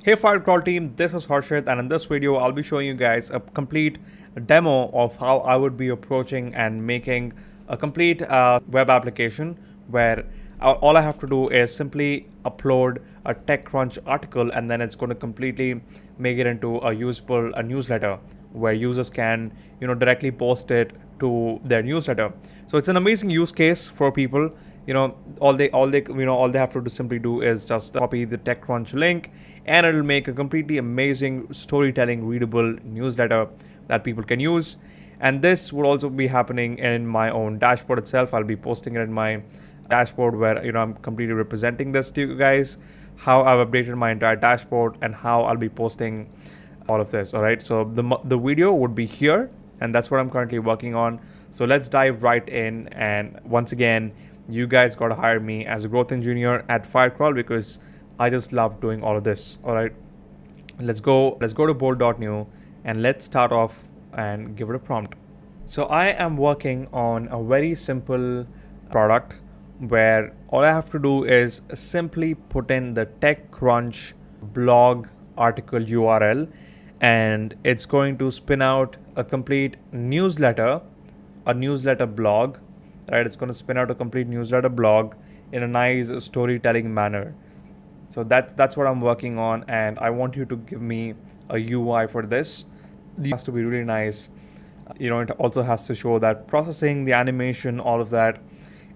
Hey Firecrawl team, this is Harshit, and in this video I'll be showing you guys a complete demo of how I would be approaching and making a complete web application where all I have to do is simply upload a Techcrunch article, and then it's going to completely make it into a usable newsletter where users can directly post it to their newsletter. So it's an amazing use case for people. All they have to simply do is just copy the Techcrunch link, and it'll make a completely amazing storytelling readable newsletter that people can use. And this will also be happening in my own dashboard itself. I'll be posting it in my dashboard where I'm completely representing this to you guys, how I've updated my entire dashboard and how I'll be posting all of this. All right, so the video would be here, and that's what I'm currently working on. So let's dive right in. And once again, you guys got to hire me as a growth engineer at Firecrawl because I just love doing all of this. All right, let's go to board.new and let's start off and give it a prompt. So I am working on a very simple product where all I have to do is simply put in the Techcrunch blog article URL, and it's going to spin out a complete newsletter, a newsletter blog. Right, it's going to spin out a complete newsletter blog in a nice storytelling manner. So that's what I'm working on, and I want you to give me a UI for this. It has to be really nice. It also has to show that processing, the animation, all of that.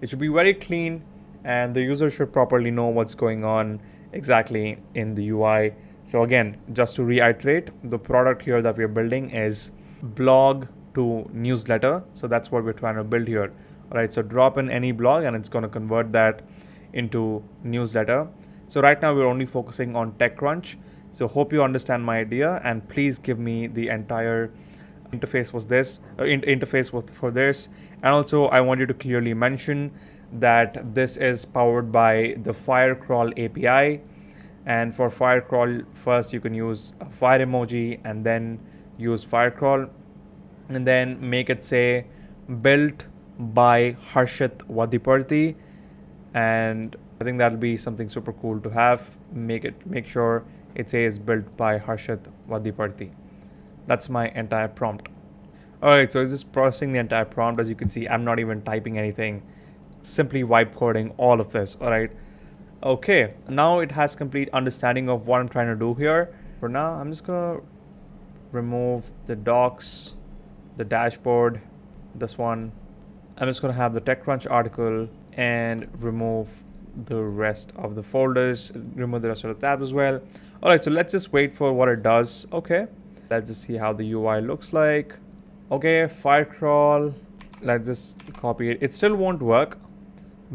It should be very clean, and the user should properly know what's going on exactly in the UI. So again, just to reiterate, the product here that we're building is blog to newsletter. So that's what we're trying to build here. All right, so drop in any blog and it's going to convert that into newsletter. So right now we're only focusing on Techcrunch. So hope you understand my idea, and please give me the entire interface for this. And also I want you to clearly mention that this is powered by the Firecrawl API. And for Firecrawl, first you can use a fire emoji and then use Firecrawl, and then make it say built by Harshit Vadiparthi, and I think that'll be something super cool to have. Make sure it says built by Harshit Vadiparthi. That's my entire prompt. Alright, so it's just processing the entire prompt. As you can see, I'm not even typing anything, simply wipe coding all of this. Alright, okay, now it has complete understanding of what I'm trying to do here. For now, I'm just gonna remove the docs, the dashboard, this one. I'm just going to have the Techcrunch article and remove the rest of the folders, remove the rest of the tabs as well. All right, so let's just wait for what it does. Okay, let's just see how the UI looks like. Okay, Firecrawl, let's just copy it. It still won't work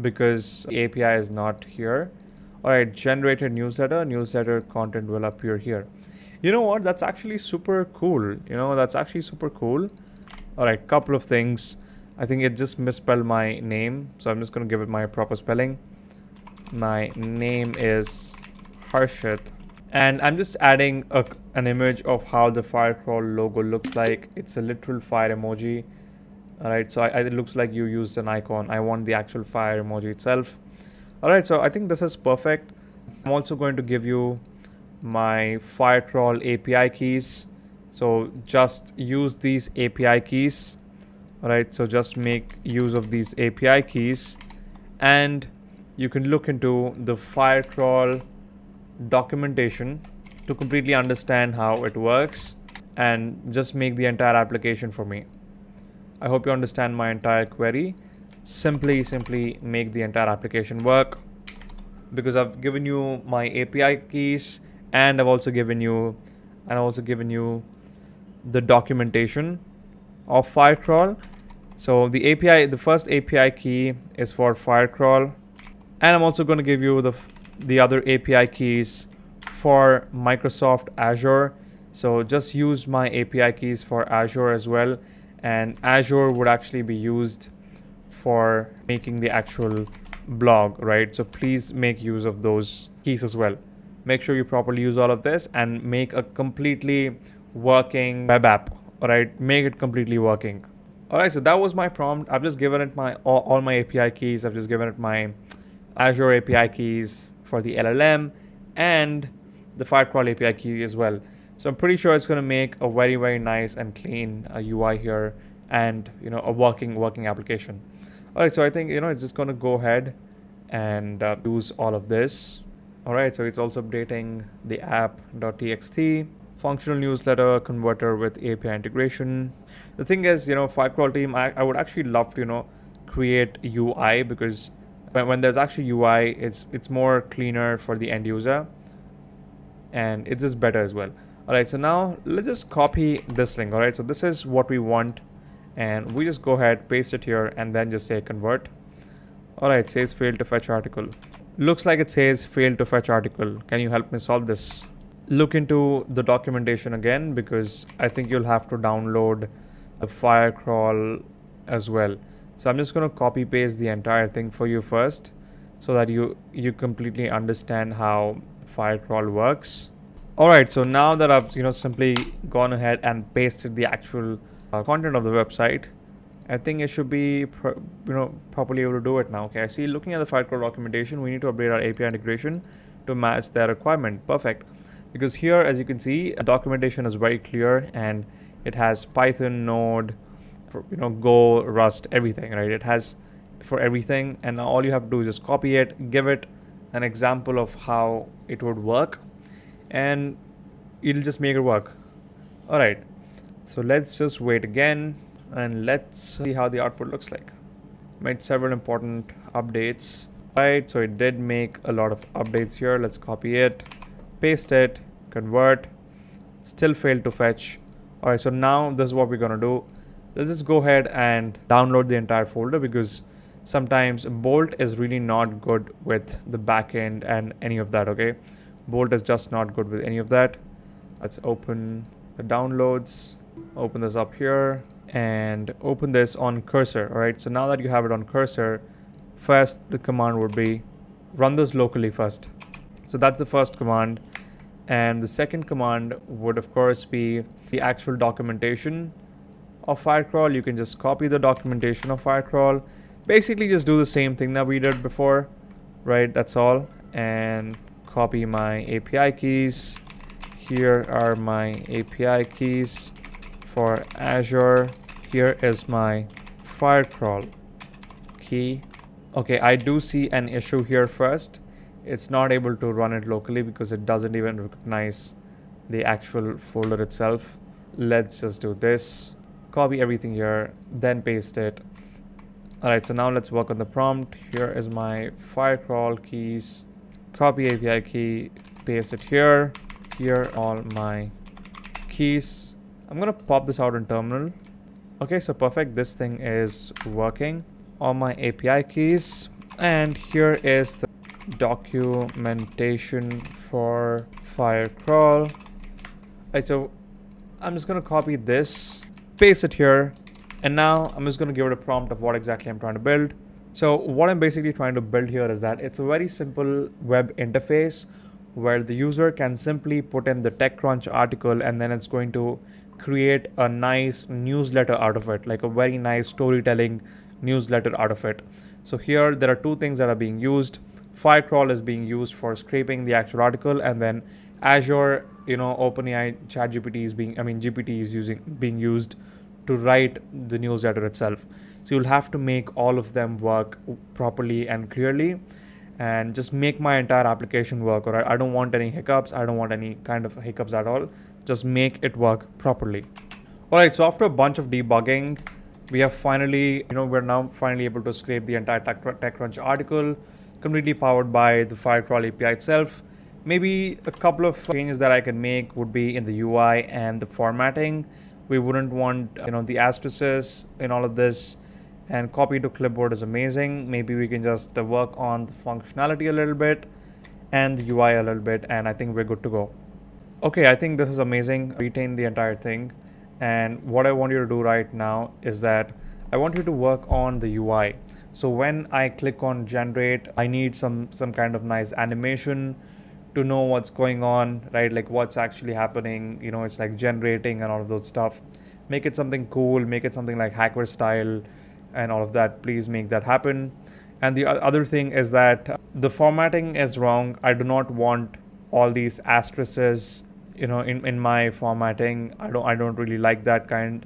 because the API is not here. All right, generated newsletter content will appear here. You know what? That's actually super cool. That's actually super cool. All right, couple of things. I think it just misspelled my name, so I'm just going to give it my proper spelling. My name is Harshit, and I'm just adding an image of how the Firecrawl logo looks like. It's a literal fire emoji. All right, so it looks like you used an icon. I want the actual fire emoji itself. All right, so I think this is perfect. I'm also going to give you my Firecrawl API keys. So just use these API keys. Alright, so just make use of these API keys, and you can look into the Firecrawl documentation to completely understand how it works and just make the entire application for me. I hope you understand my entire query. Simply make the entire application work, because I've given you my API keys, and I've also given you the documentation of Firecrawl. So the first API key is for Firecrawl, and I'm also going to give you the other API keys for Microsoft Azure. So just use my API keys for Azure as well, and Azure would actually be used for making the actual blog, right? So please make use of those keys as well. Make sure you properly use all of this and make a completely working web app. All right, make it completely working. All right, so that was my prompt. I've just given it all my API keys. I've just given it my Azure API keys for the LLM, and the Firecrawl API key as well. So I'm pretty sure it's going to make a very, very nice and clean UI here, and a working application. All right, so I think it's just going to go ahead and use all of this. All right, so it's also updating the app.txt, functional newsletter converter with API integration. The thing is, Firecrawl team, I would actually love to create UI, because when there's actually UI, it's more cleaner for the end user, and it's just better as well. All right, so now let's just copy this link. All right, so this is what we want, and we just go ahead, paste it here, and then just say convert. All right, it says failed to fetch article. Looks like it says failed to fetch article. Can you help me solve this? Look into the documentation again, because I think you'll have to download the Firecrawl as well. So I'm just going to copy paste the entire thing for you first, so that you completely understand how Firecrawl works. All right, so now that I've simply gone ahead and pasted the actual content of the website, I think it should be properly able to do it now. Okay, I see, looking at the Firecrawl documentation, we need to update our API integration to match their requirement. Perfect. Because here, as you can see, documentation is very clear, and it has Python, Node, Go, Rust, everything, right? It has for everything, and now all you have to do is just copy it, give it an example of how it would work, and it'll just make it work. All right, so let's just wait again, and let's see how the output looks like. Made several important updates. Right, so it did make a lot of updates here. Let's copy it, paste it, convert. Still failed to fetch. All right, so now this is what we're gonna do. Let's just go ahead and download the entire folder, because sometimes Bolt is really not good with the backend and any of that. Okay, Bolt is just not good with any of that. Let's open the downloads, open this up here, and open this on cursor. All right, so now that you have it on cursor, first the command would be run this locally first. So that's the first command, and the second command would of course be the actual documentation of Firecrawl. You can just copy the documentation of Firecrawl, basically just do the same thing that we did before, right? That's all. And copy my API keys. Here are my API keys for Azure. Here is my Firecrawl key. Okay, I do see an issue here first. It's not able to run it locally because it doesn't even recognize the actual folder itself. Let's just do this. Copy everything here, then paste it. All right, so now let's work on the prompt. Here is my Firecrawl keys. Copy API key, paste it here. Here are all my keys. I'm gonna pop this out in terminal. Okay, so perfect. This thing is working. All my API keys, and here is the documentation for Firecrawl. Right, so I'm just gonna copy this, paste it here, and now I'm just gonna give it a prompt of what exactly I'm trying to build. So what I'm basically trying to build here is that it's a very simple web interface where the user can simply put in the Techcrunch article, and then it's going to create a nice newsletter out of it, like a very nice storytelling newsletter out of it. So here there are two things that are being used. Firecrawl is being used for scraping the actual article, and then Azure, OpenAI ChatGPT is GPT is being used to write the newsletter itself. So you'll have to make all of them work properly and clearly, and just make my entire application work. All right, I don't want any hiccups. I don't want any kind of hiccups at all. Just make it work properly. All right, so after a bunch of debugging, we have finally, we're now finally able to scrape the entire Techcrunch article, completely powered by the Firecrawl API itself. Maybe a couple of changes that I can make would be in the UI and the formatting. We wouldn't want, the asterisks in all of this, and copy to clipboard is amazing. Maybe we can just work on the functionality a little bit and the UI a little bit, and I think we're good to go. Okay, I think this is amazing. Retain the entire thing. And what I want you to do right now is that I want you to work on the UI. So when I click on generate, I need some kind of nice animation to know what's going on, right? Like what's actually happening, it's like generating and all of those stuff. Make it something cool, make it something like hacker style and all of that. Please make that happen. And the other thing is that the formatting is wrong. I do not want all these asterisks, in my formatting. I don't really like that kind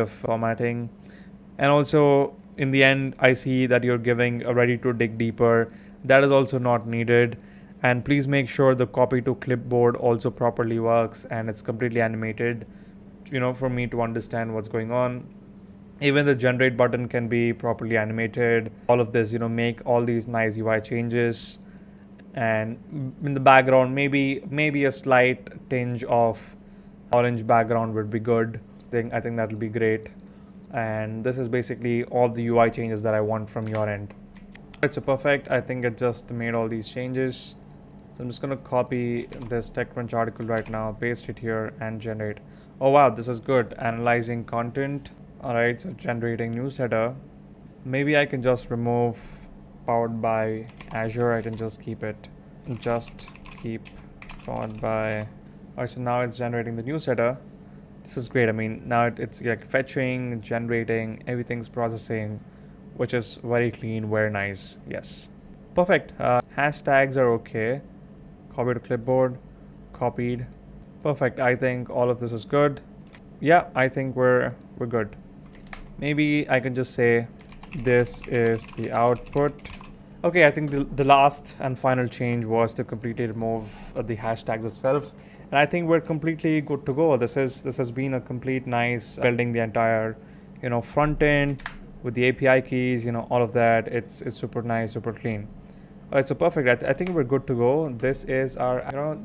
of formatting. And also in the end, I see that you're giving a ready to dig deeper. That is also not needed. And please make sure the copy to clipboard also properly works and it's completely animated, for me to understand what's going on. Even the generate button can be properly animated. All of this, make all these nice UI changes. And in the background, maybe a slight tinge of orange background would be good. I think that'll be great. And this is basically all the UI changes that I want from your end. It's so perfect. I think it just made all these changes. So I'm just gonna copy this Techcrunch article right now, paste it here and generate. Oh wow, this is good. Analyzing content. Alright, so generating newsletter. Maybe I can just remove powered by Azure. I can just keep powered by. Alright, so now it's generating the newsletter. This is great. I mean, now it's like fetching, generating, everything's processing, which is very clean, very nice. Yes, perfect. Hashtags are okay. Copy to clipboard, copied. Perfect. I think all of this is good. Yeah, I think we're good. Maybe I can just say this is the output. Okay, I think the last and final change was to completely remove the hashtags itself. And I think we're completely good to go. This has been a complete nice building the entire, front end with the API keys, all of that. It's super nice, super clean. All right, so perfect. I think we're good to go. This is our,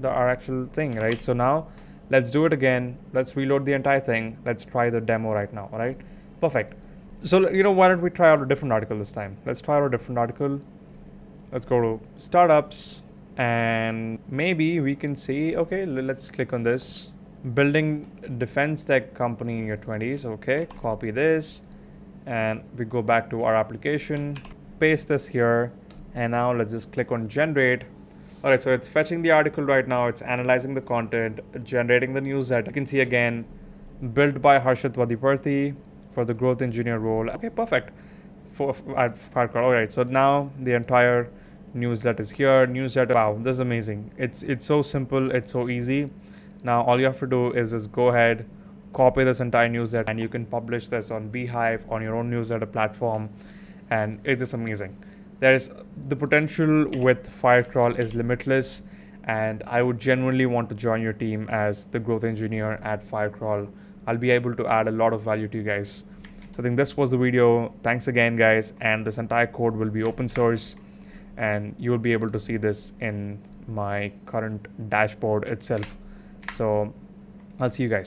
our actual thing, right? So now let's do it again. Let's reload the entire thing. Let's try the demo right now. All right, perfect. So, why don't we try out a different article this time? Let's try out a different article. Let's go to startups. And maybe we can see, okay, let's click on this. Building defense tech company in your 20s. Okay, copy this. And we go back to our application, paste this here. And now let's just click on generate. All right, so it's fetching the article right now. It's analyzing the content, generating the news that you can see again, built by Harshit Vadiparthi for the growth engineer role. Okay, perfect. At Firecrawl. All right, so now the entire newsletter is here. Newsletter. Wow, this is amazing. It's so simple. It's so easy. Now all you have to do is just go ahead, copy this entire newsletter, and you can publish this on Beehive on your own newsletter platform, and it's just amazing. There's the potential with Firecrawl is limitless, and I would genuinely want to join your team as the growth engineer at Firecrawl. I'll be able to add a lot of value to you guys. So I think this was the video. Thanks again, guys. And this entire code will be open source, and you will be able to see this in my current dashboard itself. So I'll see you guys.